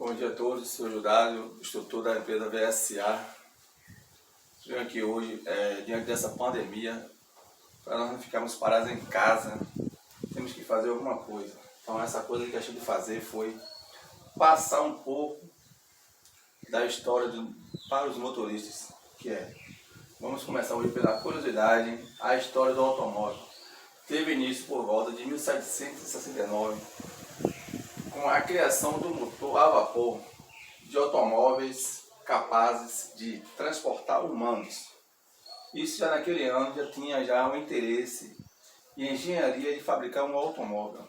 Bom dia a todos, sou Judário, instrutor da empresa VSA. Venho aqui hoje, diante dessa pandemia, para nós não ficarmos parados em casa, temos que fazer alguma coisa. Então essa coisa que eu achei de fazer foi passar um pouco da história para os motoristas, vamos começar hoje pela curiosidade, a história do automóvel. Teve início por volta de 1769, com a criação do motor a vapor de automóveis capazes de transportar humanos. Isso já naquele ano já tinha um interesse e engenharia de fabricar um automóvel.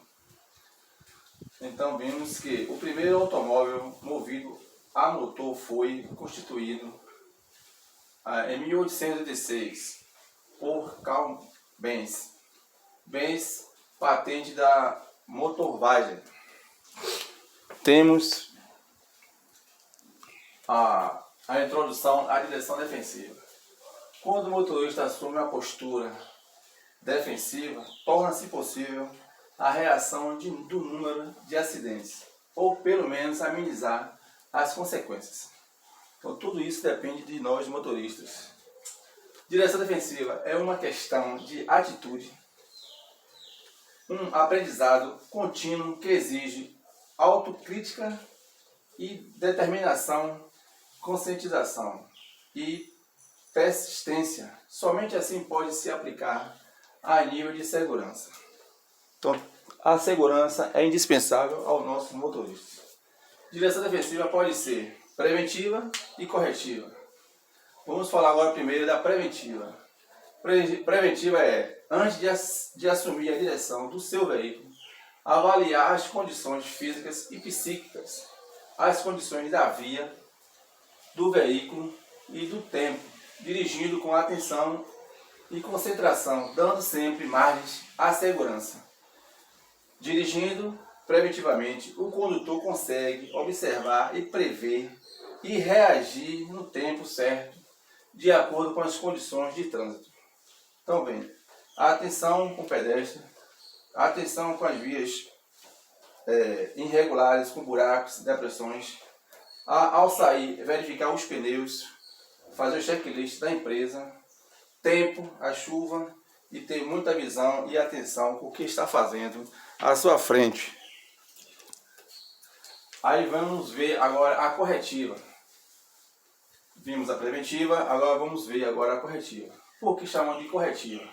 Então vimos que o primeiro automóvel movido a motor foi constituído em 1886 por Carl Benz. Benz, patente da Motorwagen. Temos a introdução à direção defensiva. Quando o motorista assume uma postura defensiva, torna-se possível a reação do número de acidentes, ou pelo menos amenizar as consequências. Então tudo isso depende de nós motoristas. Direção defensiva é uma questão de atitude, um aprendizado contínuo que exige autocrítica e determinação, conscientização e persistência. Somente assim pode se aplicar a nível de segurança. Então, a segurança é indispensável ao nosso motorista. Direção defensiva pode ser preventiva e corretiva. Vamos falar agora primeiro da preventiva. Preventiva é, antes de assumir a direção do seu veículo, avaliar as condições físicas e psíquicas, as condições da via, do veículo e do tempo, dirigindo com atenção e concentração, dando sempre margens à segurança. Dirigindo preventivamente, o condutor consegue observar e prever e reagir no tempo certo, de acordo com as condições de trânsito. Então, bem, atenção com o pedestre, atenção com as vias irregulares, com buracos, depressões. Ao sair, verificar os pneus, fazer o checklist da empresa, tempo, a chuva e ter muita visão e atenção com o que está fazendo à sua frente. Aí vamos ver agora a corretiva. Vimos a preventiva, agora vamos ver agora a corretiva. Por que chamam de corretiva?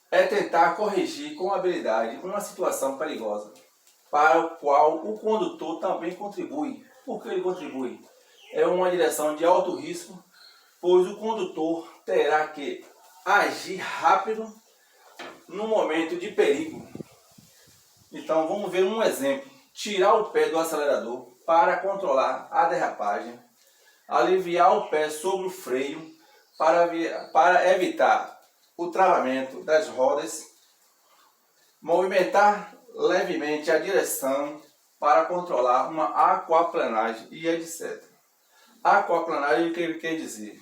É tentar corrigir com habilidade uma situação perigosa, para o qual o condutor também contribui. Por que ele contribui? É uma direção de alto risco, pois o condutor terá que agir rápido no momento de perigo. Então vamos ver um exemplo. Tirar o pé do acelerador para controlar a derrapagem, aliviar o pé sobre o freio para evitar o travamento das rodas, movimentar levemente a direção para controlar uma aquaplanagem e etc. Aquaplanagem, o que ele quer dizer?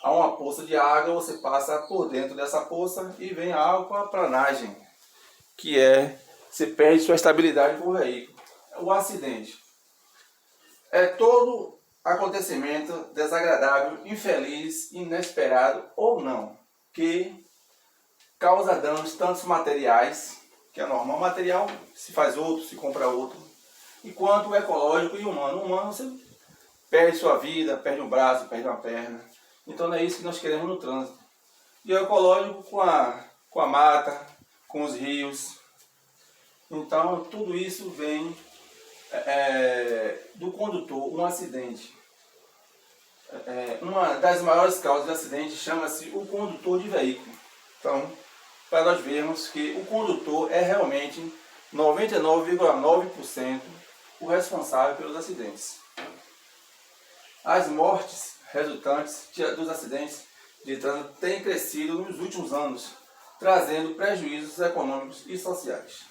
Há uma poça de água, você passa por dentro dessa poça e vem a aquaplanagem, que você perde sua estabilidade com o veículo. O acidente é todo acontecimento desagradável, infeliz, inesperado ou não, que causa danos tanto materiais, que é normal, material se faz outro, se compra outro, e quanto ecológico e humano. Humano você perde sua vida, perde um braço, perde uma perna. Então não é isso que nós queremos no trânsito. E o ecológico com a mata, com os rios. Então tudo isso vem do condutor, um acidente. Uma das maiores causas de acidente chama-se o condutor de veículo. Então, para nós vermos que o condutor é realmente 99,9% o responsável pelos acidentes. As mortes resultantes dos acidentes de trânsito têm crescido nos últimos anos, trazendo prejuízos econômicos e sociais.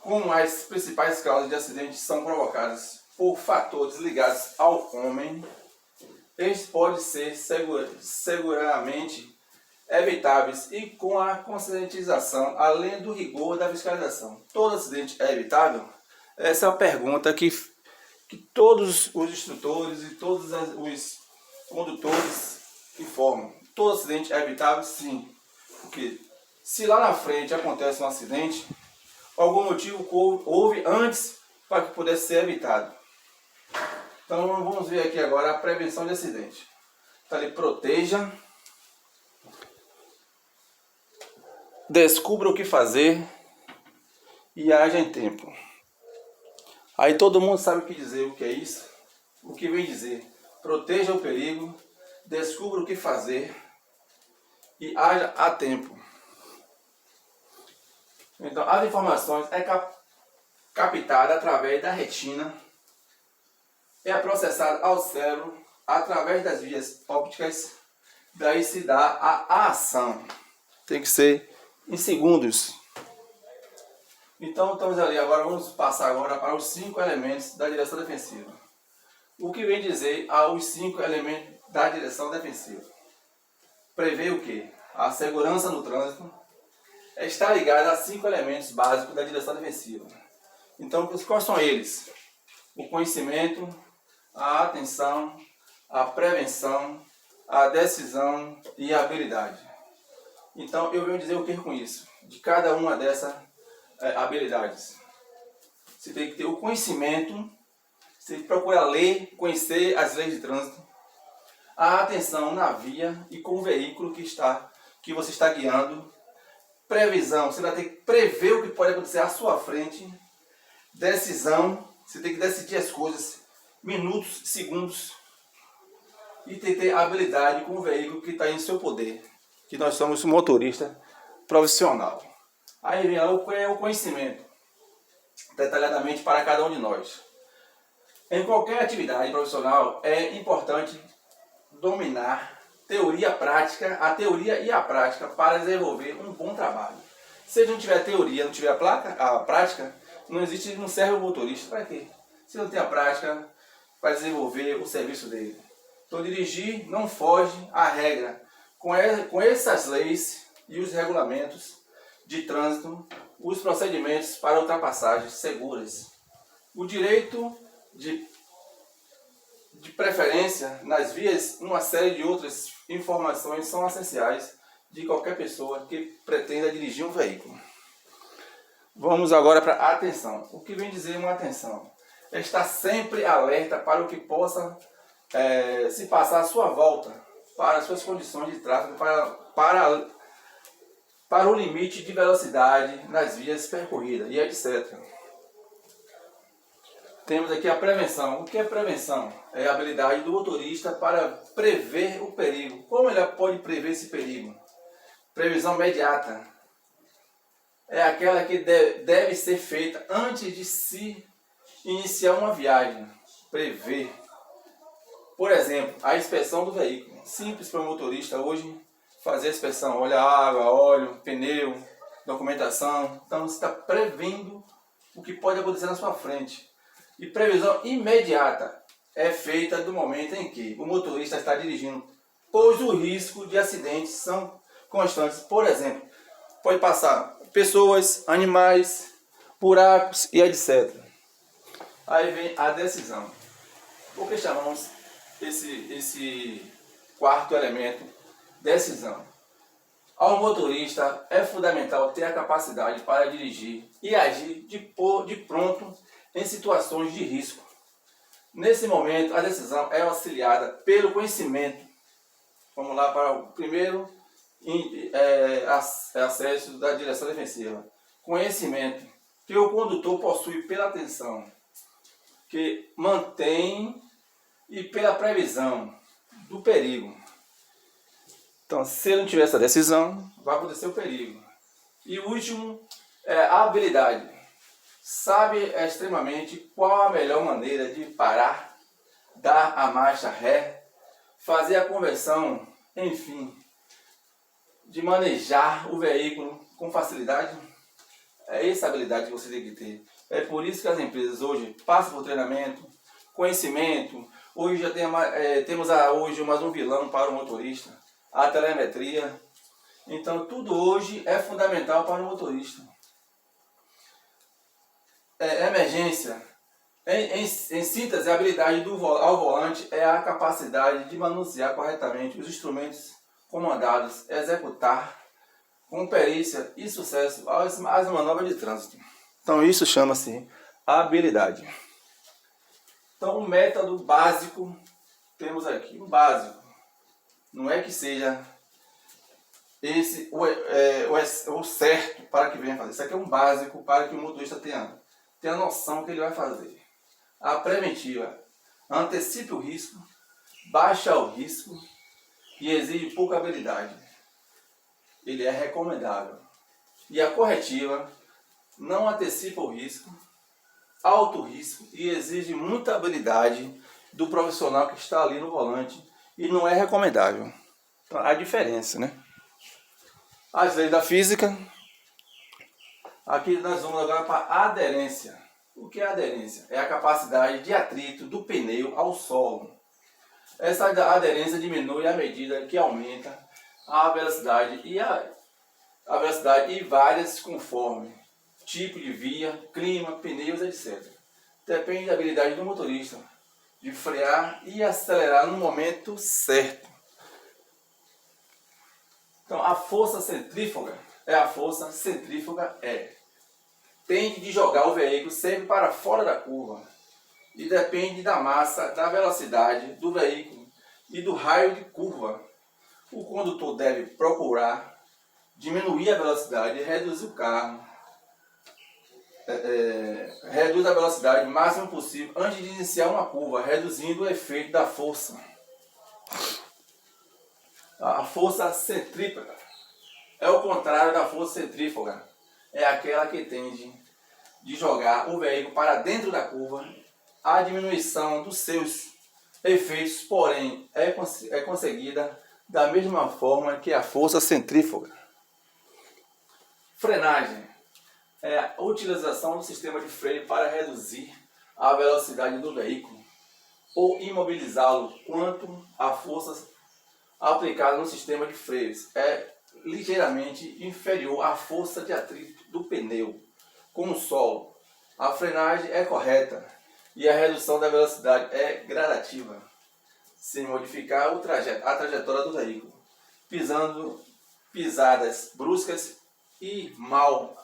Como as principais causas de acidentes são provocadas por fatores ligados ao homem, eles podem ser seguramente evitáveis e com a conscientização, além do rigor da fiscalização. Todo acidente é evitável? Essa é uma pergunta que todos os instrutores e todos os condutores informam. Todo acidente é evitável? Sim. Porque se lá na frente acontece um acidente, algum motivo houve antes para que pudesse ser evitado. Então vamos ver aqui agora a prevenção de acidente. Então ele proteja, descubra o que fazer e haja em tempo. Aí todo mundo sabe o que dizer, o que é isso? O que vem dizer? Proteja o perigo, descubra o que fazer e haja a tempo. Então as informações é captada através da retina, é processada ao cérebro através das vias ópticas, daí se dá a ação. Tem que ser em segundos. Então estamos ali, agora vamos passar agora para os 5 elementos da direção defensiva. O que vem dizer aos 5 elementos da direção defensiva? Prevê o quê? A segurança no trânsito está ligada a 5 elementos básicos da direção defensiva. Então, quais são eles? O conhecimento, a atenção, a prevenção, a decisão e a habilidade. Então, eu venho dizer o que com isso? De cada uma dessas habilidades. Você tem que ter o conhecimento, você procura ler, conhecer as leis de trânsito, a atenção na via e com o veículo que você está guiando, previsão, você vai ter que prever o que pode acontecer à sua frente, decisão, você tem que decidir as coisas, minutos, segundos, e ter habilidade com o veículo que está em seu poder, que nós somos um motorista profissional. Aí vem lá o conhecimento, detalhadamente para cada um de nós. Em qualquer atividade profissional é importante dominar teoria prática, a teoria e a prática para desenvolver um bom trabalho. Se não tiver teoria, não tiver a prática, não serve o motorista. Para quê? Se não tem a prática para desenvolver o serviço dele. Então dirigir não foge à regra. Com essas leis e os regulamentos de trânsito, os procedimentos para ultrapassagens seguras, o direito de preferência nas vias, uma série de outras informações são essenciais de qualquer pessoa que pretenda dirigir um veículo. Vamos agora para a atenção. O que vem dizer uma atenção? É estar sempre alerta para o que possa se passar à sua volta, para as suas condições de tráfego, para o limite de velocidade nas vias percorridas e etc. Temos aqui a prevenção. O que é prevenção? É a habilidade do motorista para prever o perigo. Como ele pode prever esse perigo? Previsão imediata. É aquela que deve ser feita antes de se iniciar uma viagem. Prever. Por exemplo, a inspeção do veículo. Simples para o motorista hoje fazer a inspeção. Olha a água, óleo, pneu, documentação. Então você está prevendo o que pode acontecer na sua frente. E previsão imediata é feita do momento em que o motorista está dirigindo, pois o risco de acidentes são constantes. Por exemplo, pode passar pessoas, animais, buracos e etc. Aí vem a decisão. O que chamamos esse quarto elemento, decisão. Ao motorista é fundamental ter a capacidade para dirigir e agir de pronto em situações de risco. Nesse momento, a decisão é auxiliada pelo conhecimento. Vamos lá para o primeiro acesso da direção defensiva. Conhecimento que o condutor possui pela atenção, que mantém, e pela previsão do perigo. Então, se ele não tiver essa decisão, vai acontecer o perigo. E o último é a habilidade. Sabe extremamente qual a melhor maneira de parar, dar a marcha ré, fazer a conversão, enfim, de manejar o veículo com facilidade. É essa habilidade que você tem que ter. É por isso que as empresas hoje passam por treinamento, conhecimento. Hoje já temos hoje mais um vilão para o motorista, a telemetria. Então tudo hoje é fundamental para o motorista. emergência, em síntese, a habilidade ao volante é a capacidade de manusear corretamente os instrumentos comandados, executar com perícia e sucesso as manobras de trânsito. Então isso chama-se habilidade. Então o método básico, temos aqui o básico. Não é que seja esse o certo para que venha fazer. Isso aqui é um básico para que o motorista tenha noção do que ele vai fazer. A preventiva antecipa o risco, baixa o risco e exige pouca habilidade. Ele é recomendável. E a corretiva não antecipa o risco, alto risco e exige muita habilidade do profissional que está ali no volante e não é recomendável. Então, a diferença, né? As leis da física. Aqui nós vamos agora para a aderência. O que é aderência? É a capacidade de atrito do pneu ao solo. Essa aderência diminui à medida que aumenta a velocidade e várias conforme tipo de via, clima, pneus, etc. Depende da habilidade do motorista de frear e acelerar no momento certo. Então, a força centrífuga tende de jogar o veículo sempre para fora da curva e depende da massa, da velocidade do veículo e do raio de curva. O condutor deve procurar diminuir a velocidade e reduzir o carro. Reduz a velocidade o máximo possível antes de iniciar uma curva, reduzindo o efeito da força. A força centrípeta é o contrário da força centrífuga. É aquela que tende de jogar o veículo para dentro da curva. A diminuição dos seus efeitos, porém, é conseguida da mesma forma que a força centrífuga. Frenagem é a utilização do sistema de freio para reduzir a velocidade do veículo ou imobilizá-lo quanto a força aplicada no sistema de freios é ligeiramente inferior à força de atrito do pneu com o solo. A frenagem é correta e a redução da velocidade é gradativa, sem modificar a trajetória do veículo, pisadas bruscas e mal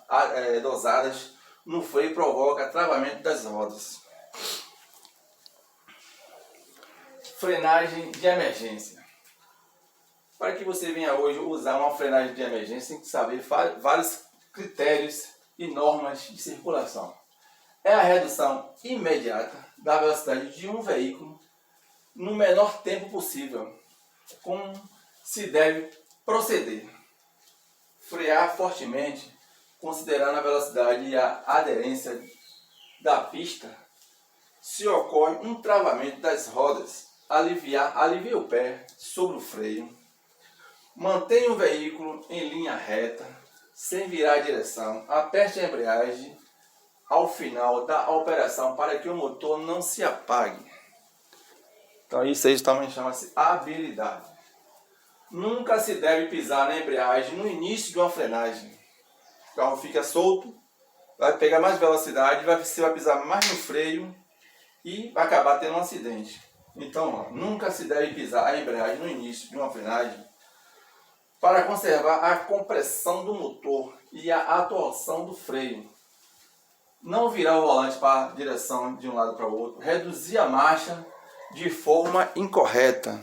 dosadas no freio provoca travamento das rodas. Frenagem de emergência. Para que você venha hoje usar uma frenagem de emergência, tem que saber vários critérios e normas de circulação. É a redução imediata da velocidade de um veículo no menor tempo possível. Como se deve proceder? Frear fortemente, considerando a velocidade e a aderência da pista. Se ocorre um travamento das rodas, alivia o pé sobre o freio. Mantenha o veículo em linha reta, sem virar a direção. Aperte a embreagem ao final da operação para que o motor não se apague. Então isso aí também chama-se habilidade. Nunca se deve pisar na embreagem no início de uma frenagem. O carro fica solto, vai pegar mais velocidade, você vai pisar mais no freio e vai acabar tendo um acidente. Então, nunca se deve pisar a embreagem no início de uma frenagem para conservar a compressão do motor e a atuação do freio. Não virar o volante para a direção de um lado para o outro. Reduzir a marcha de forma incorreta.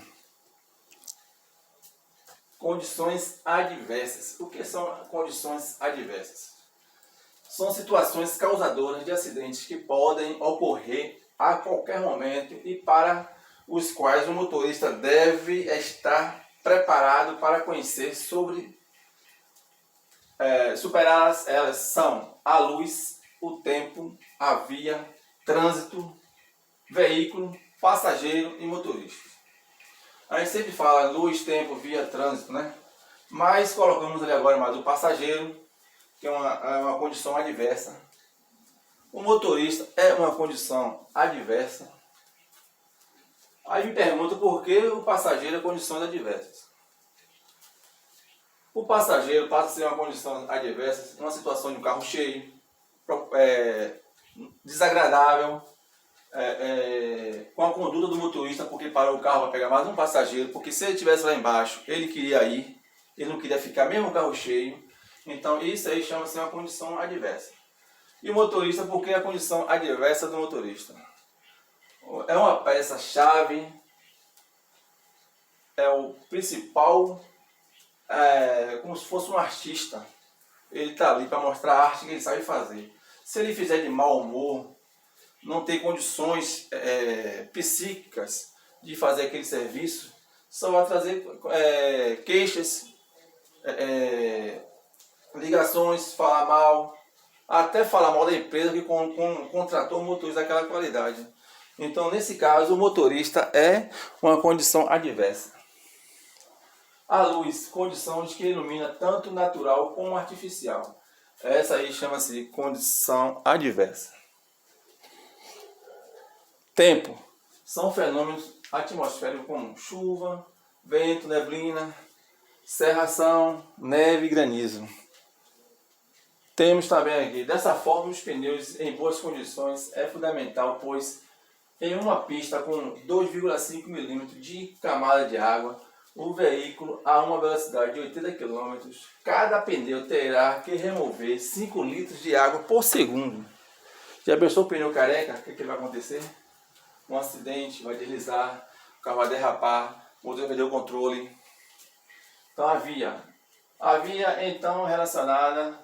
Condições adversas. O que são condições adversas? São situações causadoras de acidentes que podem ocorrer a qualquer momento e para os quais o motorista deve estar preparado para conhecer sobre superá-las. Elas são a luz, o tempo, a via, trânsito, veículo, passageiro e motorista. A gente sempre fala luz, tempo, via, trânsito, né? Mas colocamos ali agora mais o passageiro, que é uma condição adversa. O motorista é uma condição adversa. Aí me pergunta por que o passageiro é condições adversas. O passageiro passa a ser uma condição adversa numa situação de um carro cheio, desagradável com a conduta do motorista, porque parou o carro para pegar mais um passageiro, porque se ele estivesse lá embaixo, ele queria ir, ele não queria ficar mesmo o carro cheio. Então isso aí chama-se uma condição adversa. E o motorista, porque é a condição adversa do motorista? É uma peça-chave, é o principal, como se fosse um artista. Ele está ali para mostrar a arte que ele sabe fazer. Se ele fizer de mau humor, não tem condições psíquicas de fazer aquele serviço, só vai trazer queixas, ligações, falar mal, até falar mal da empresa que contratou o motorista daquela qualidade. Então, nesse caso, o motorista é uma condição adversa. A luz, condição de que ilumina tanto natural como artificial. Essa aí chama-se condição adversa. Tempo. São fenômenos atmosféricos como chuva, vento, neblina, cerração, neve e granizo. Temos também aqui, dessa forma, os pneus em boas condições é fundamental, pois em uma pista com 2,5 mm de camada de água, o veículo a uma velocidade de 80 km, cada pneu terá que remover 5 litros de água por segundo. Já pensou o pneu careca? O que vai acontecer? Um acidente, vai deslizar, o carro vai derrapar, o motor vai perder o controle. Então a via então relacionada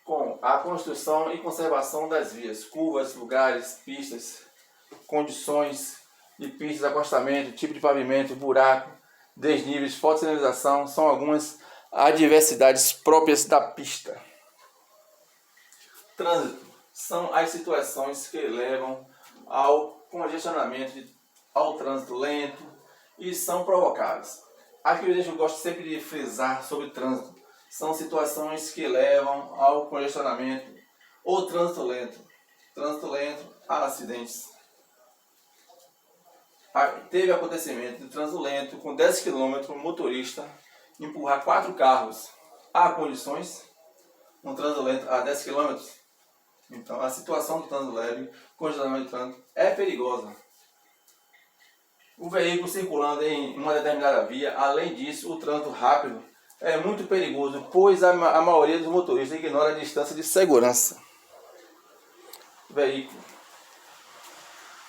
com a construção e conservação das vias, curvas, lugares, pistas, condições de pistas, acostamento, tipo de pavimento, buraco, desníveis, fotossinalização, são algumas adversidades próprias da pista. Trânsito são as situações que levam ao congestionamento, ao trânsito lento e são provocadas. Aqui eu gosto sempre de frisar sobre trânsito. São situações que levam ao congestionamento ou trânsito lento. Trânsito lento a acidentes. Teve acontecimento de trânsito lento com 10 km, o motorista empurrar 4 carros. Há condições? Um trânsito lento a 10 km? Então a situação do trânsito leve, congestionamento de trânsito, é perigosa. O veículo circulando em uma determinada via, além disso, o trânsito rápido é muito perigoso, pois a maioria dos motoristas ignora a distância de segurança. Veículo.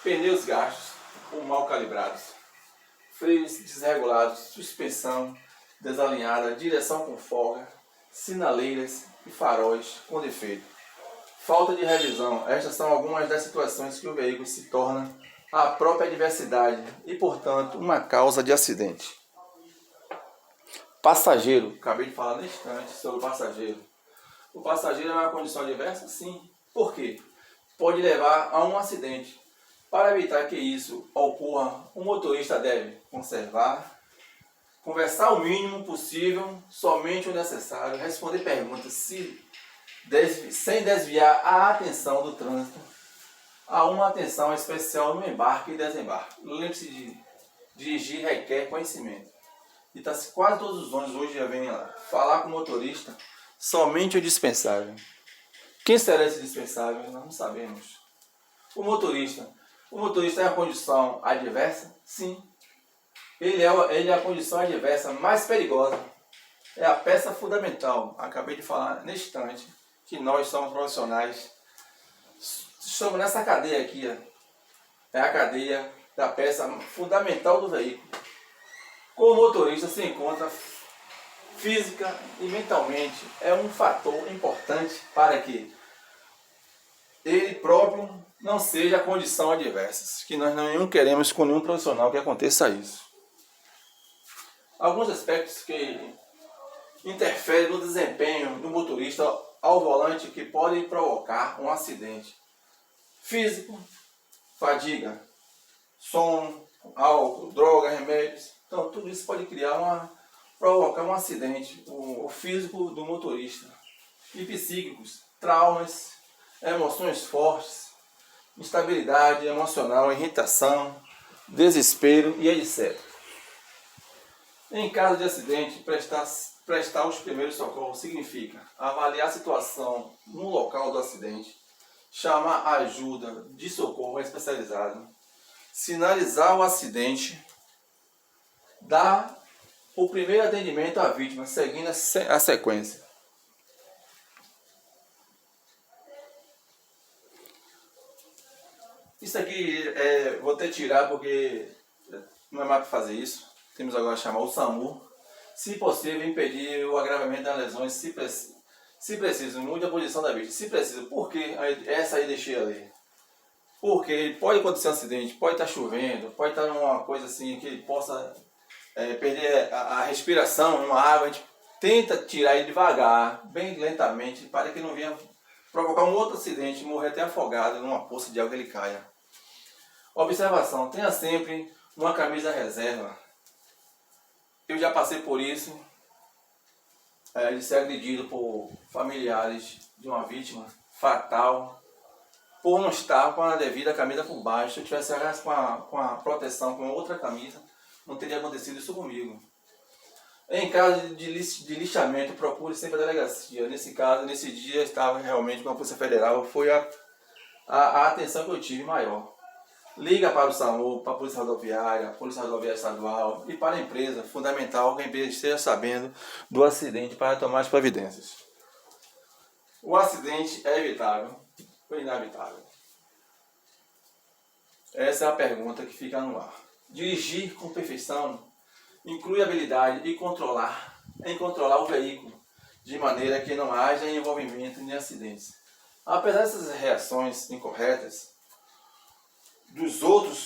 Pneus gastos ou mal calibrados. Freios desregulados, suspensão desalinhada, direção com folga, sinaleiras e faróis com defeito. Falta de revisão. Estas são algumas das situações que o veículo se torna a própria adversidade e, portanto, uma causa de acidente. Passageiro. Acabei de falar no instante sobre o passageiro. O passageiro é uma condição adversa? Sim. Por quê? Pode levar a um acidente. Para evitar que isso ocorra, o motorista deve conversar o mínimo possível, somente o necessário, responder perguntas sem desviar a atenção do trânsito. Há uma atenção especial no embarque e desembarque. Lembre-se de dirigir requer conhecimento. E quase todos os ônibus hoje já vêm lá. Falar com o motorista, somente o dispensável. Quem será esse dispensável? Nós não sabemos. O motorista é a condição adversa? Sim. Ele é a condição adversa mais perigosa. É a peça fundamental. Acabei de falar neste instante que nós somos profissionais. Estamos nessa cadeia aqui. É a cadeia da peça fundamental do veículo. Como o motorista se encontra física e mentalmente, é um fator importante para que ele próprio não seja a condição adversa, que nós não queremos com nenhum profissional que aconteça isso. Alguns aspectos que interferem no desempenho do motorista ao volante que podem provocar um acidente físico, fadiga, sono, álcool, droga, remédios. Então tudo isso pode provocar um acidente, o físico do motorista. E psíquicos, traumas, emoções fortes, instabilidade emocional, irritação, desespero e etc. Em caso de acidente, prestar os primeiros socorros significa avaliar a situação no local do acidente, chamar ajuda de socorro especializado, sinalizar o acidente, dar o primeiro atendimento à vítima, seguindo a sequência. Isso aqui vou ter que tirar porque não é mais para fazer isso. Temos agora que chamar o SAMU. Se possível, impedir o agravamento das lesões, se preciso, mude a posição da vítima. Se preciso, por que essa aí deixei ali? Porque pode acontecer um acidente, pode estar chovendo, pode estar numa coisa assim que ele possa perder a respiração numa água. A gente tenta tirar ele devagar, bem lentamente, para que não venha provocar um outro acidente, morrer até afogado numa poça de água que ele caia. Observação, tenha sempre uma camisa reserva. Eu já passei por isso, de ser agredido por familiares de uma vítima fatal, por não estar com a devida camisa por baixo. Se eu tivesse com a proteção, com outra camisa, não teria acontecido isso comigo. Em caso de lixamento, procure sempre a delegacia. Nesse caso, nesse dia, estava realmente com a Polícia Federal, foi a atenção que eu tive maior. Liga para o SAMU, para a Polícia Rodoviária Estadual e para a empresa. Fundamental que a empresa esteja sabendo do acidente para tomar as providências. O acidente é evitável ou inevitável? Essa é a pergunta que fica no ar. Dirigir com perfeição inclui a habilidade em controlar o veículo de maneira que não haja envolvimento em acidentes. Apesar dessas reações incorretas dos outros